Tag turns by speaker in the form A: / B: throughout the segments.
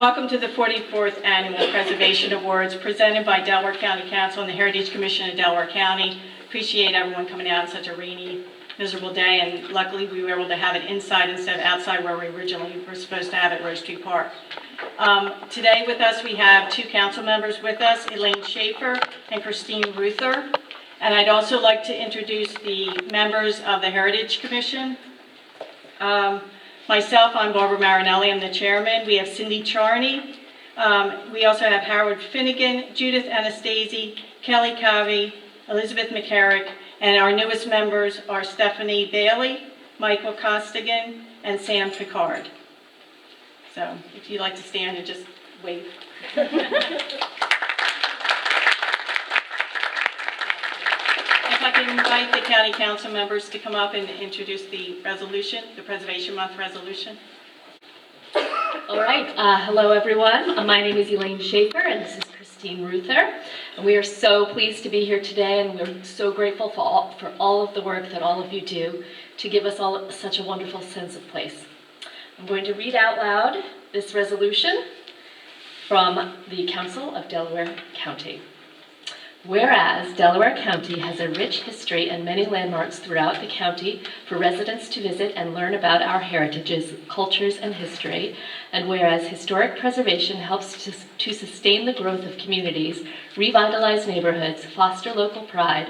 A: Welcome to the 44th Annual Preservation Awards presented by Delaware County Council and the Heritage Commission of Delaware County. Appreciate everyone coming out on such a rainy, miserable day, and luckily we were able to have it inside instead of outside where we originally were supposed to have it, Rose Tree Park. Today with us we have two council members with us, Elaine Schaefer and Christine Ruther. And I'd also like to introduce the members of the Heritage Commission. Myself, I'm Barbara Marinelli, I'm the chairman. We have Cindy Charney. We also have Howard Finnegan, Judith Anastasi, Kelly Covey, Elizabeth McCarrick, and our newest members are Stephanie Bailey, Michael Costigan, and Sam Picard. So if you'd like to stand and just wave. If I can invite the county council members to come up and introduce the resolution, the Preservation Month resolution.
B: All right. Hello, everyone. My name is Elaine Schaefer, and this is Christine Ruther. And we are so pleased to be here today, and we're so grateful for all of the work that all of you do to give us all such a wonderful sense of place. I'm going to read out loud this resolution from the Council of Delaware County. Whereas Delaware County has a rich history and many landmarks throughout the county for residents to visit and learn about our heritages, cultures, and history, and whereas historic preservation helps to sustain the growth of communities, revitalize neighborhoods, foster local pride,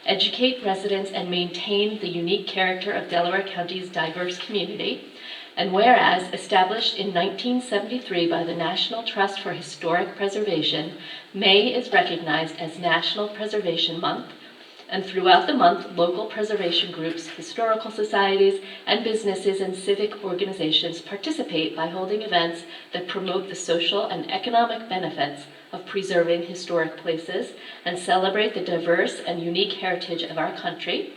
B: educate residents, and maintain the unique character of Delaware County's diverse community, and whereas established in 1973 by the National Trust for Historic Preservation, May is recognized as National Preservation Month, and throughout the month, local preservation groups, historical societies, and businesses and civic organizations participate by holding events that promote the social and economic benefits of preserving historic places and celebrate the diverse and unique heritage of our country.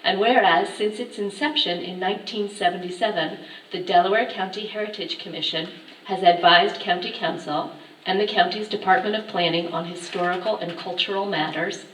B: And whereas, since its inception in 1977, the Delaware County Heritage Commission has advised County Council and the county's Department of Planning on historical and cultural matters,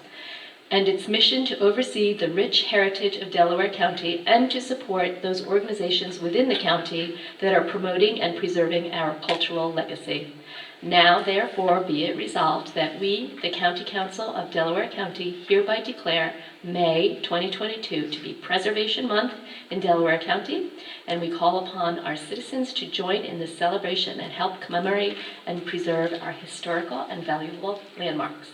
B: and its mission to oversee the rich heritage of Delaware County and to support those organizations within the county that are promoting and preserving our cultural legacy. Now, therefore, be it resolved that we, the County Council of Delaware County, hereby declare May 2022 to be Preservation Month in Delaware County, and we call upon our citizens to join in this celebration and help commemorate and preserve our historical and valuable landmarks.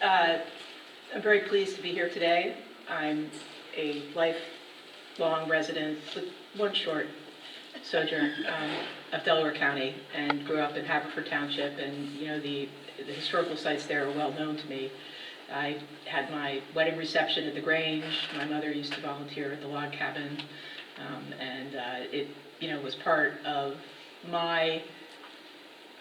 C: I'm very pleased to be here today. I'm a lifelong resident with one short sojourn of Delaware County and grew up in Haverford Township, and the historical sites there are well known to me. I had my wedding reception at the Grange. My mother used to volunteer at the log cabin, and it was part of my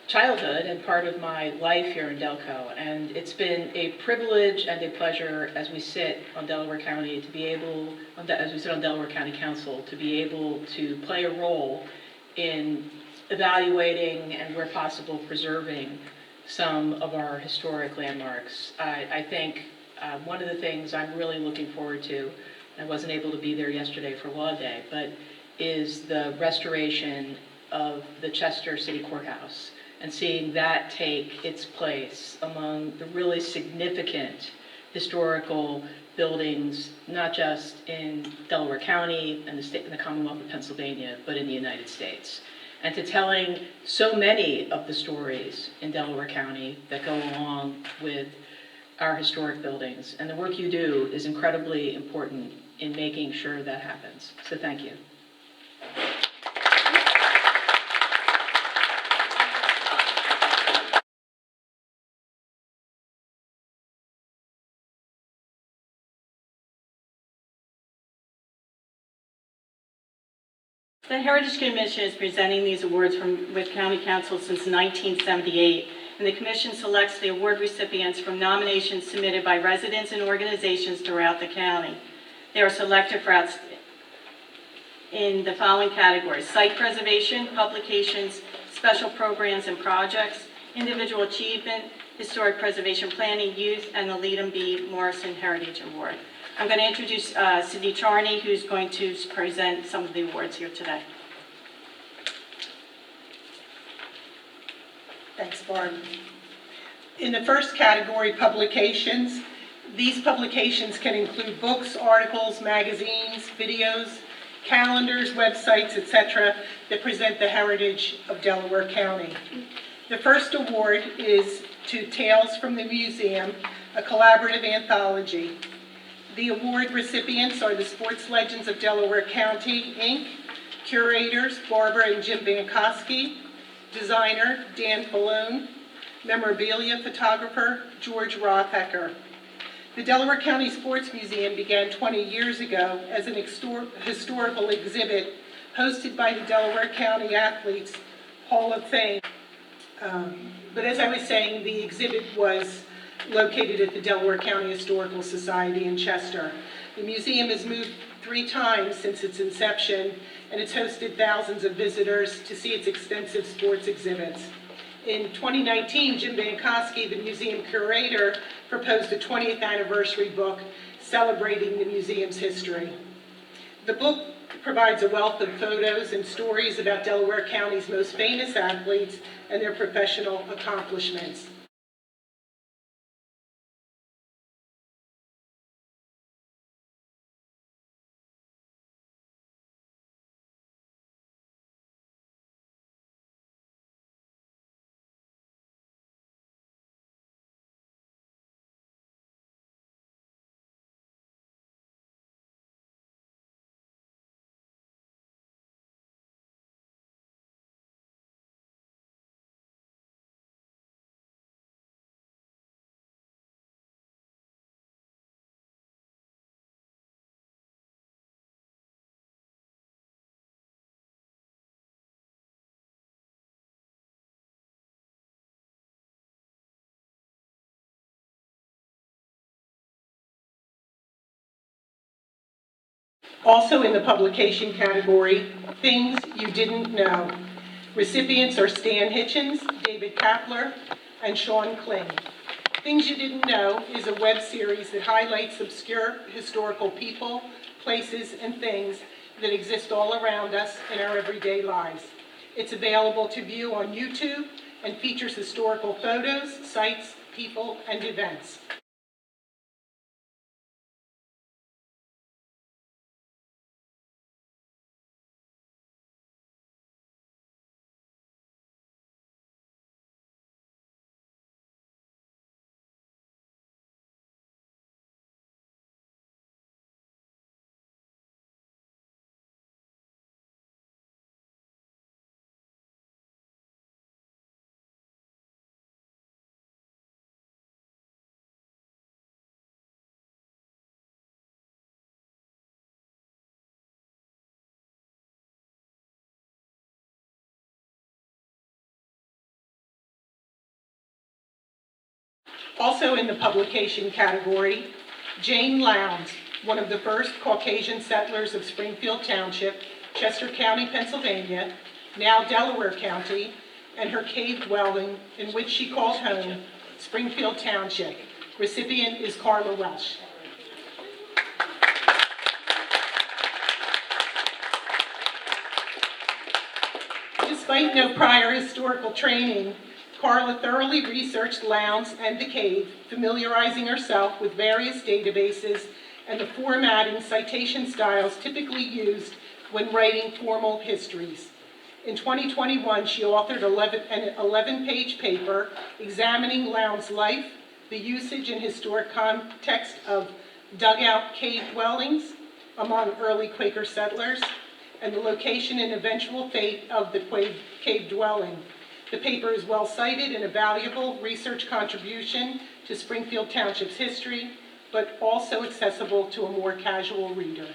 C: childhood and part of my life here in Delco. And it's been a privilege and a pleasure as we sit on Delaware County to be able, as we sit on Delaware County Council, to be able to play a role in evaluating and, where possible, preserving some of our historic landmarks. I think one of the things I'm really looking forward to, I wasn't able to be there yesterday for Law Day, but is the restoration of the Chester City Courthouse and seeing that take its place among the really significant historical buildings, not just in Delaware County and the state and the Commonwealth of Pennsylvania, but in the United States. And to telling so many of the stories in Delaware County that go along with our historic buildings. And the work you do is incredibly important in making sure that happens. So thank you.
A: The Heritage Commission is presenting these awards with County Council since 1978, and the Commission selects the award recipients from nominations submitted by residents and organizations throughout the county. They are selected in the following categories: site preservation, publications, special programs and projects, individual achievement, historic preservation planning, youth, and the Leadham B. Morrison Heritage Award. I'm going to introduce Cindy Charney, who's going to present some of the awards here today.
D: Thanks, Barb. In the first category, publications, these publications can include books, articles, magazines, videos, calendars, websites, etc., that present the heritage of Delaware County. The first award is to Tales from the Museum, a collaborative anthology. The award recipients are the Sports Legends of Delaware County, Inc., curators Barbara and Jim Bankoski, designer Dan Falone, memorabilia photographer George Rothhecker. The Delaware County Sports Museum began 20 years ago as an historical exhibit hosted by the Delaware County Athletes Hall of Fame. But as I was saying, the exhibit was located at the Delaware County Historical Society in Chester. The museum has moved 3 times since its inception, and it's hosted thousands of visitors to see its extensive sports exhibits. In 2019, Jim Bankoski, the museum curator, proposed a 20th anniversary book celebrating the museum's history. The book provides a wealth of photos and stories about Delaware County's most famous athletes and their professional accomplishments. Also in the publication category, Things You Didn't Know. Recipients are Stan Hitchens, David Kapler, and Sean Kling. Things You Didn't Know is a web series that highlights obscure historical people, places, and things that exist all around us in our everyday lives. It's available to view on YouTube and features historical photos, sites, people, and events. Also in the publication category, Jane Lowndes, one of the first Caucasian settlers of Springfield Township, Chester County, Pennsylvania, now Delaware County, and her cave dwelling in which she called home, Springfield Township. Recipient is Carla Welsh. Despite no prior historical training, Carla thoroughly researched Lowndes and the cave, familiarizing herself with various databases and the formatting citation styles typically used when writing formal histories. In 2021, she authored an 11-page paper examining Lowndes' life, the usage and historic context of dugout cave dwellings among early Quaker settlers, and the location and eventual fate of the cave dwelling. The paper is well cited and a valuable research contribution to Springfield Township's history, but also accessible to a more casual reader.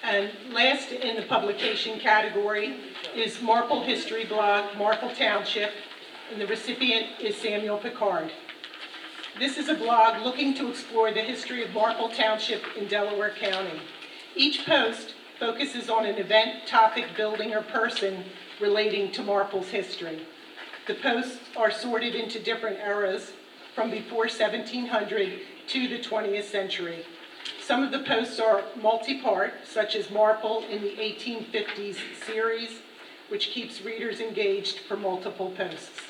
D: And last in the publication category is Marple History Blog, Marple Township, and the recipient is Samuel Picard. This is a blog looking to explore the history of Marple Township in Delaware County. Each post focuses on an event, topic, building, or person relating to Marple's history. The posts are sorted into different eras from before 1700 to the 20th century. Some of the posts are multi-part, such as Marple in the 1850s series, which keeps readers engaged for multiple posts.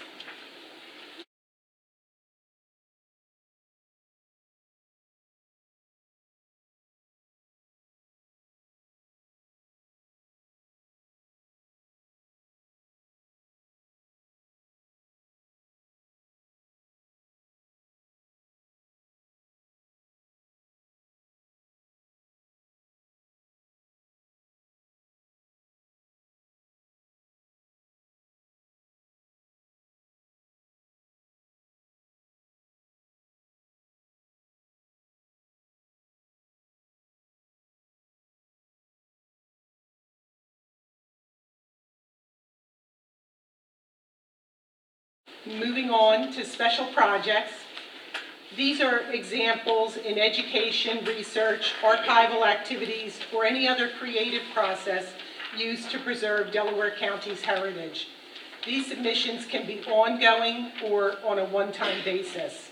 D: Moving on to special projects. These are examples in education, research, archival activities, or any other creative process used to preserve Delaware County's heritage. These submissions can be ongoing or on a one-time basis.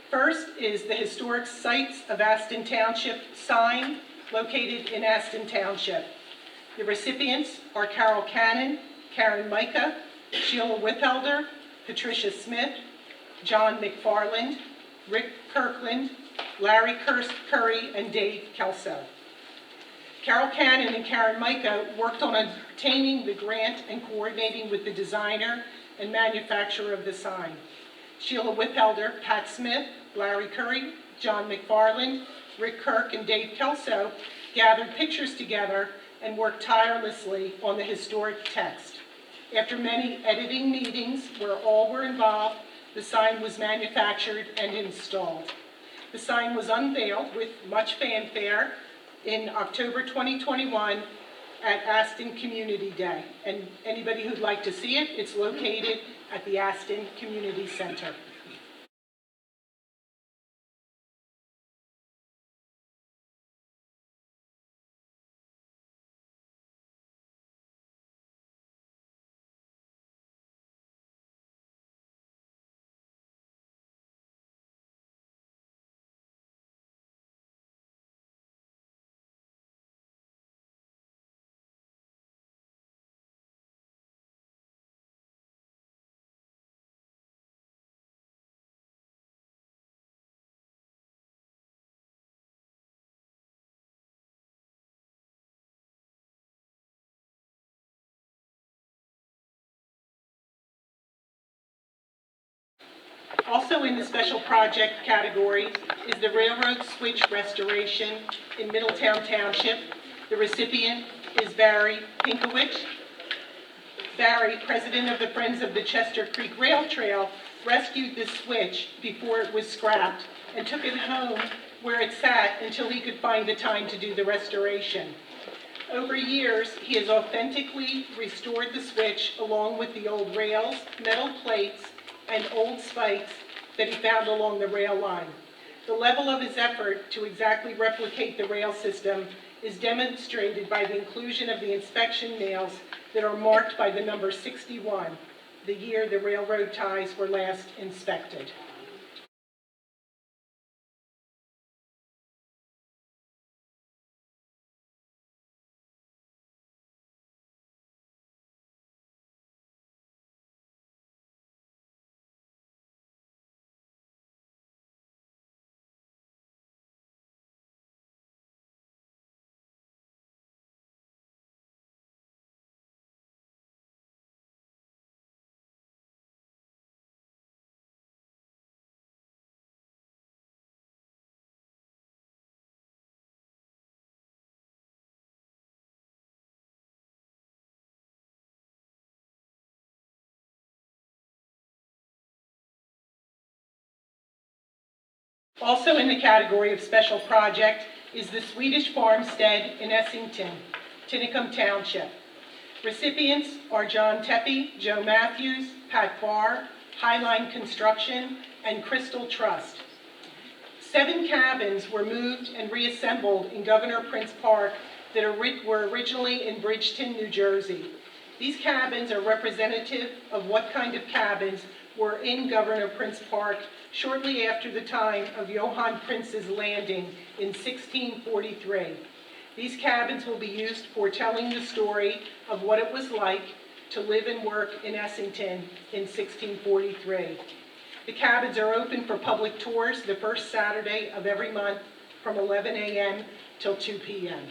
D: First is the Historic Sites of Aston Township sign located in Aston Township. The recipients are Carol Cannon, Karen Micah, Sheila Withelder, Patricia Smith, John McFarland, Rick Kirkland, Larry Curry, and Dave Kelso. Carol Cannon and Karen Micah worked on obtaining the grant and coordinating with the designer and manufacturer of the sign. Sheila Withelder, Pat Smith, Larry Curry, John McFarland, Rick Kirk, and Dave Kelso gathered pictures together and worked tirelessly on the historic text. After many editing meetings where all were involved, the sign was manufactured and installed. The sign was unveiled with much fanfare in October 2021 at Aston Community Day. And anybody who'd like to see it, it's located at the Aston Community Center. Also in the special project category is the railroad switch restoration in Middletown Township. The recipient is Barry Pinkowicz. Barry, president of the Friends of the Chester Creek Rail Trail, rescued the switch before it was scrapped and took it home where it sat until he could find the time to do the restoration. Over years, he has authentically restored the switch along with the old rails, metal plates, and old spikes that he found along the rail line. The level of his effort to exactly replicate the rail system is demonstrated by the inclusion of the inspection nails that are marked by the number 61, the year the railroad ties were last inspected. Also in the category of special project is the Swedish Farmstead in Essington, Tinicum Township. Recipients are John Tepe, Joe Matthews, Pat Barr, Highline Construction, and Crystal Trust. 7 cabins were moved and reassembled in Governor Prince Park that were originally in Bridgeton, New Jersey. These cabins are representative of what kind of cabins were in Governor Prince Park shortly after the time of Johann Prince's landing in 1643. These cabins will be used for telling the story of what it was like to live and work in Essington in 1643. The cabins are open for public tours the first Saturday of every month from 11 a.m. till 2 p.m.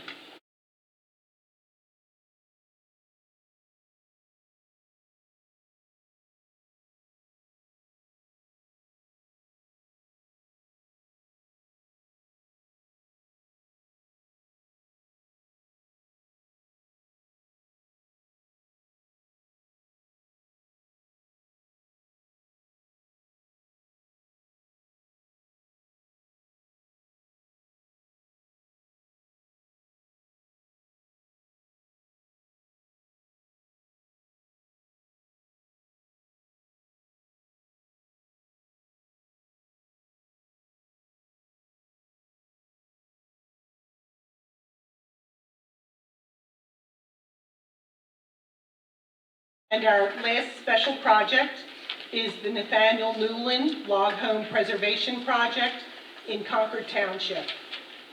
D: And our last special project is the Nathaniel Newland Log Home Preservation Project in Concord Township.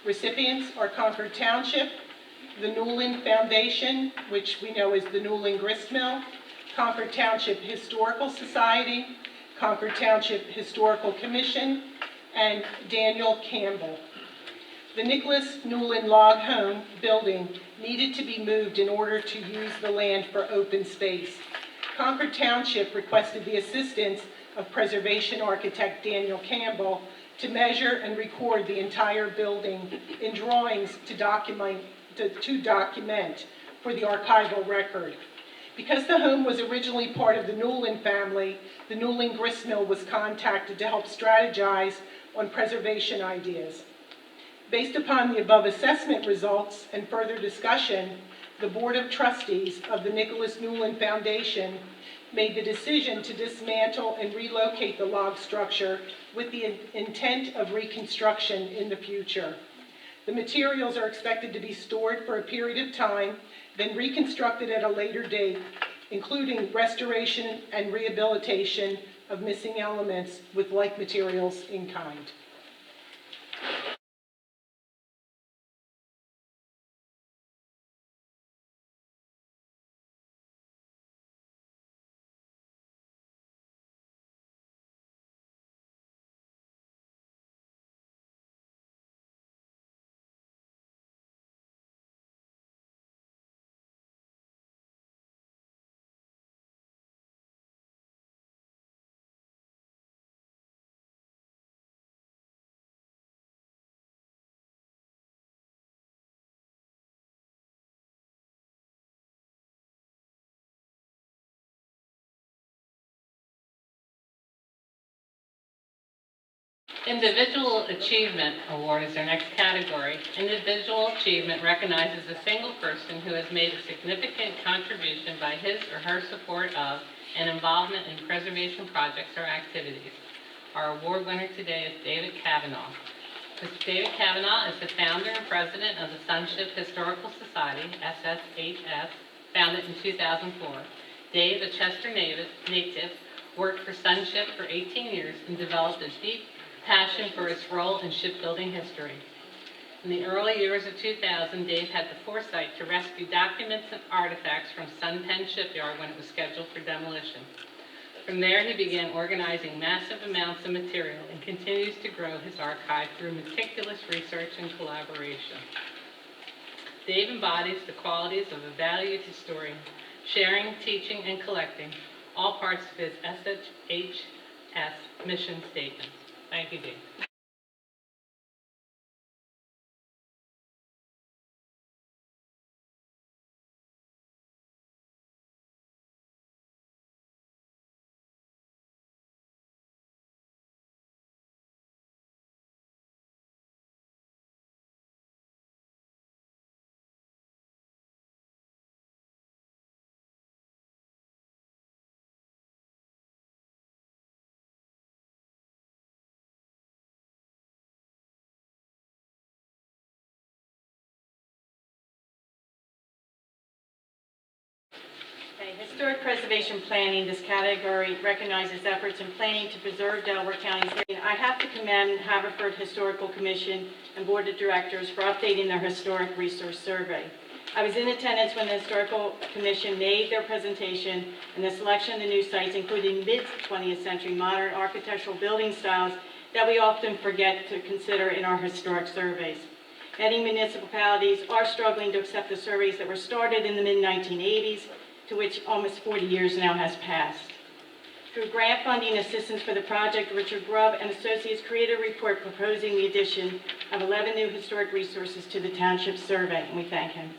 D: Recipients are Concord Township, the Newland Foundation, which we know as the Newland Gristmill, Concord Township Historical Society, Concord Township Historical Commission, and Daniel Campbell. The Nicholas Newland Log Home building needed to be moved in order to use the land for open space. Concord Township requested the assistance of preservation architect Daniel Campbell to measure and record the entire building in drawings to document for the archival record. Because the home was originally part of the Newland family, the Newland Gristmill was contacted to help strategize on preservation ideas. Based upon the above assessment results and further discussion, the Board of Trustees of the Nicholas Newland Foundation made the decision to dismantle and relocate the log structure with the intent of reconstruction in the future. The materials are expected to be stored for a period of time, then reconstructed at a later date, including restoration and rehabilitation of missing elements with like materials in kind.
E: Individual Achievement Award is our next category. Individual Achievement recognizes a single person who has made a significant contribution by his or her support of and involvement in preservation projects or activities. Our award winner today is David Kavanaugh. Mr. David Kavanaugh is the founder and president of the Sonship Historical Society, SSHS, founded in 2004. Dave, a Chester native, worked for Sonship for 18 years and developed a deep passion for its role in shipbuilding history. In the early years of 2000, Dave had the foresight to rescue documents and artifacts from Sunpen Shipyard when it was scheduled for demolition. From there, he began organizing massive amounts of material and continues to grow his archive through meticulous research and collaboration. Dave embodies the qualities of a valued historian, sharing, teaching, and collecting, all parts of his SSHS mission statement. Thank you, Dave.
A: Historic preservation planning, this category recognizes efforts in planning to preserve Delaware County's. I have to commend Haverford Historical Commission and Board of Directors for updating their historic resource survey. I was in attendance when the Historical Commission made their presentation, and the selection of the new sites, including mid-20th century modern architectural building styles that we often forget to consider in our historic surveys. Many municipalities are struggling to accept the surveys that were started in the mid-1980s, to which almost 40 years now has passed. Through grant funding assistance for the project, Richard Grubb and Associates created a report proposing the addition of 11 new historic resources to the township survey, and we thank him.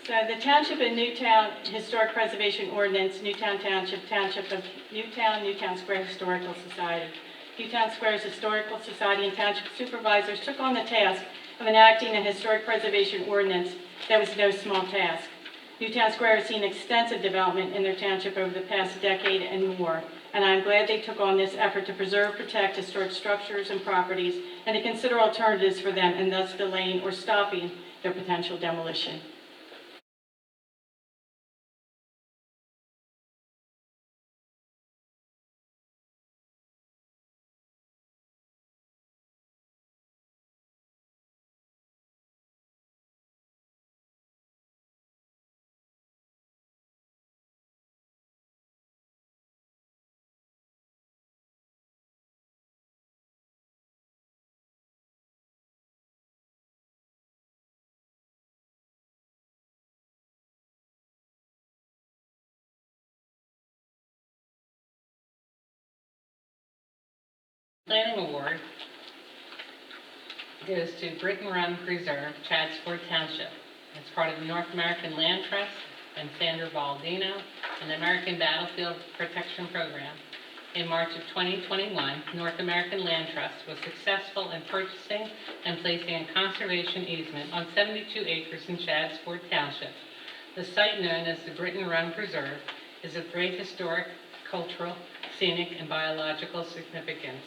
A: So the Township of Newtown Historic Preservation Ordinance, Newtown Township, Township of Newtown, Newtown Square Historical Society. Newtown Square's Historical Society and Township Supervisors took on the task of enacting a historic preservation ordinance that was no small task. Newtown Square has seen extensive development in their township over the past decade and more, and I'm glad they took on this effort to preserve, protect historic structures and properties, and to consider alternatives for them, and thus delaying or stopping their potential demolition.
E: Planning Award goes to Britton Run Preserve, Chadsport Township. It's part of the North American Land Trust and Sandra Baldino and the American Battlefield Protection Program. In March of 2021, North American Land Trust was successful in purchasing and placing a conservation easement on 72 acres in Chadsport Township. The site, known as the Britton Run Preserve, is of great historic, cultural, scenic, and biological significance.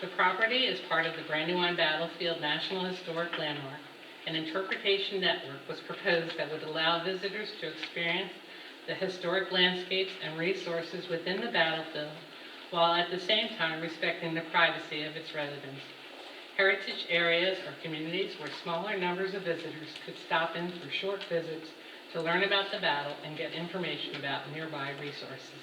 E: The property is part of the Brandywine Battlefield National Historic Landmark. An interpretation network was proposed that would allow visitors to experience the historic landscapes and resources within the battlefield, while at the same time respecting the privacy of its residents. Heritage areas are communities where smaller numbers of visitors could stop in for short visits to learn about the battle and get information about nearby resources.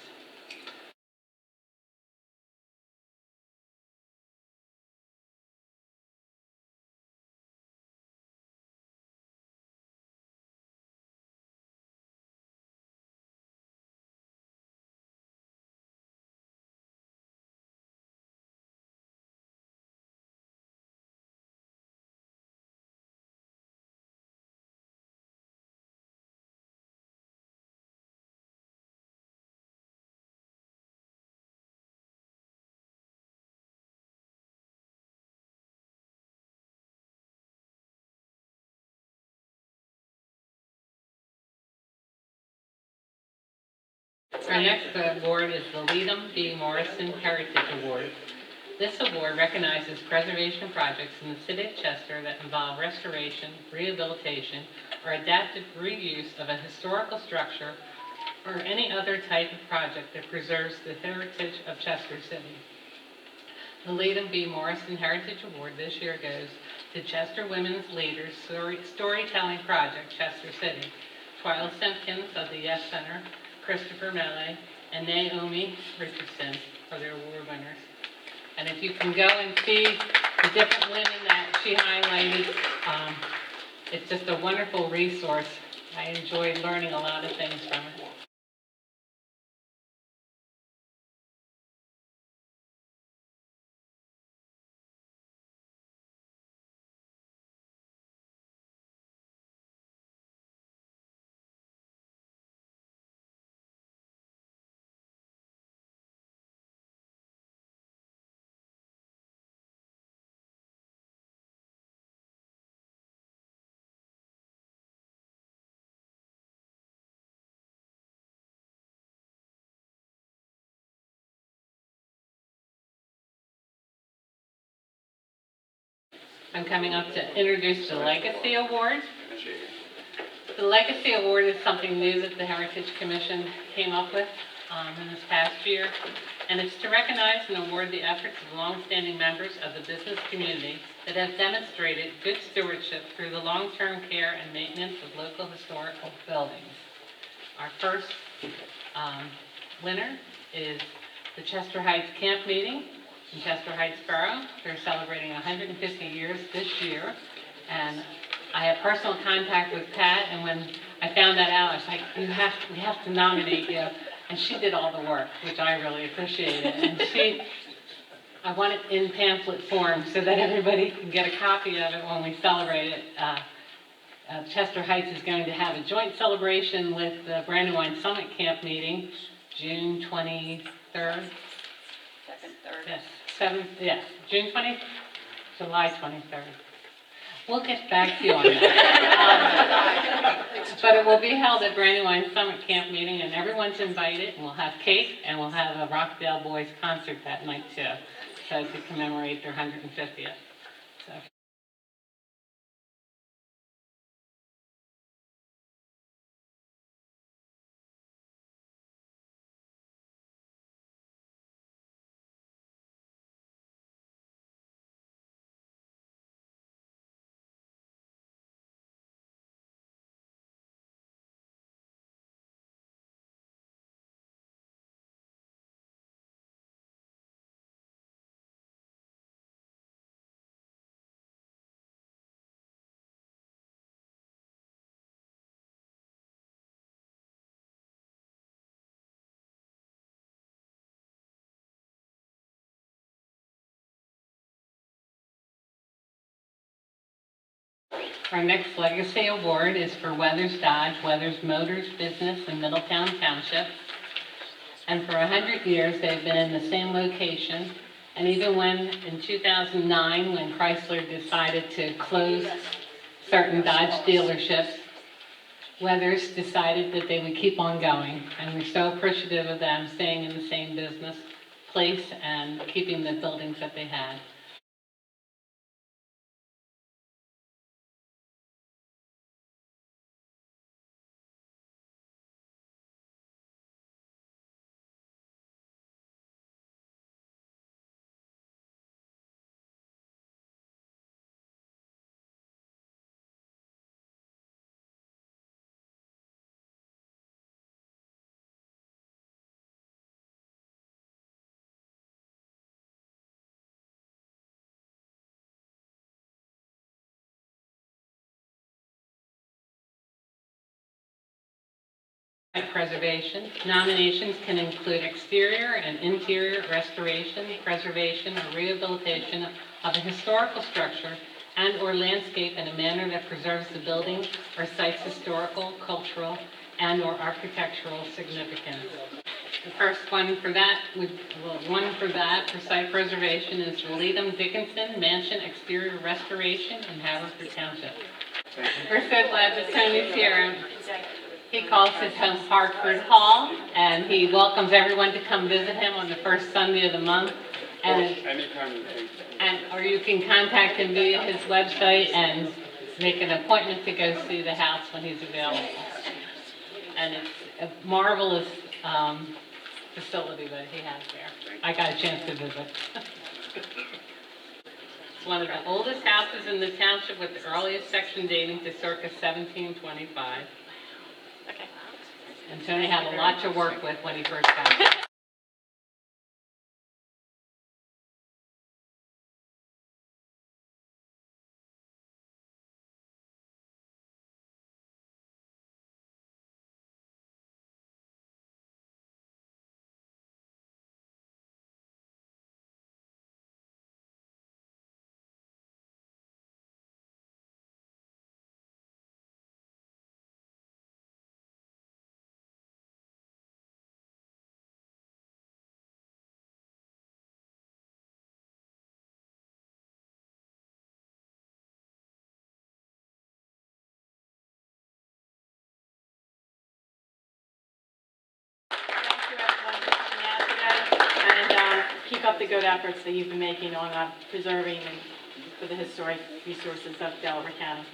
E: Our next award is the Leadham B. Morrison Heritage Award. This award recognizes preservation projects in the city of Chester that involve restoration, rehabilitation, or adaptive reuse of a historical structure or any other type of project that preserves the heritage of Chester City. The Leadham B. Morrison Heritage Award this year goes to Chester Women's Leaders Storytelling Project, Chester City, Twyla Simpkins of the Yes Center, Christopher Mele, and Naomi Richardson are their award winners. And if you can go and see the different women that she highlighted, it's just a wonderful resource. I enjoyed learning a lot of things from it. I'm coming up to introduce the Legacy Award. The Legacy Award is something new that the Heritage Commission came up with in this past year, and it's to recognize and award the efforts of longstanding members of the business community that have demonstrated good stewardship through the long-term care and maintenance of local historical buildings. Our first winner is the Chester Heights Camp Meeting in Chester Heights Borough. They're celebrating 150 years this year, and I had personal contact with Pat, and when I found that out, I was like, we have to nominate you. And she did all the work, which I really appreciated. And I want it in pamphlet form so that everybody can get a copy of it when we celebrate it. Chester Heights is going to have a joint celebration with the Brandywine Summit Camp Meeting, June 23rd.
A: Second, third.
E: Yes, 7th, yes, June 20th, July 23rd. We'll get back to you on that. But it will be held at Brandywine Summit Camp Meeting, and everyone's invited, and we'll have cake, and we'll have a Rockdale Boys concert that night too, so to commemorate their 150th. So. Our next Legacy Award is for Weathers Dodge, Weathers Motors Business in Middletown Township. And for 100 years, they've been in the same location. And even when, in 2009, when Chrysler decided to close certain Dodge dealerships, Weathers decided that they would keep on going. And we're so appreciative of them staying in the same business place and keeping the buildings that they had. Preservation. Nominations can include exterior and interior restoration, preservation, or rehabilitation of a historical structure and/or landscape in a manner that preserves the building or site's historical, cultural, and/or architectural significance. The first one for that, for site preservation is the Leadham Dickinson Mansion Exterior Restoration in Haverford Township. We're so glad that Tony's here. He calls his home Hartford Hall, and he welcomes everyone to come visit him on the first Sunday of the month. Or you can contact him via his website and make an appointment to go see the house when he's available. And it's a marvelous facility that he has there. I got a chance to visit. It's one of the oldest houses in the township with the earliest section dating to circa 1725. And Tony had a lot to work with when he first got here.
A: And keep up the good efforts that you've been making on preserving and for the historic resources of Delaware County.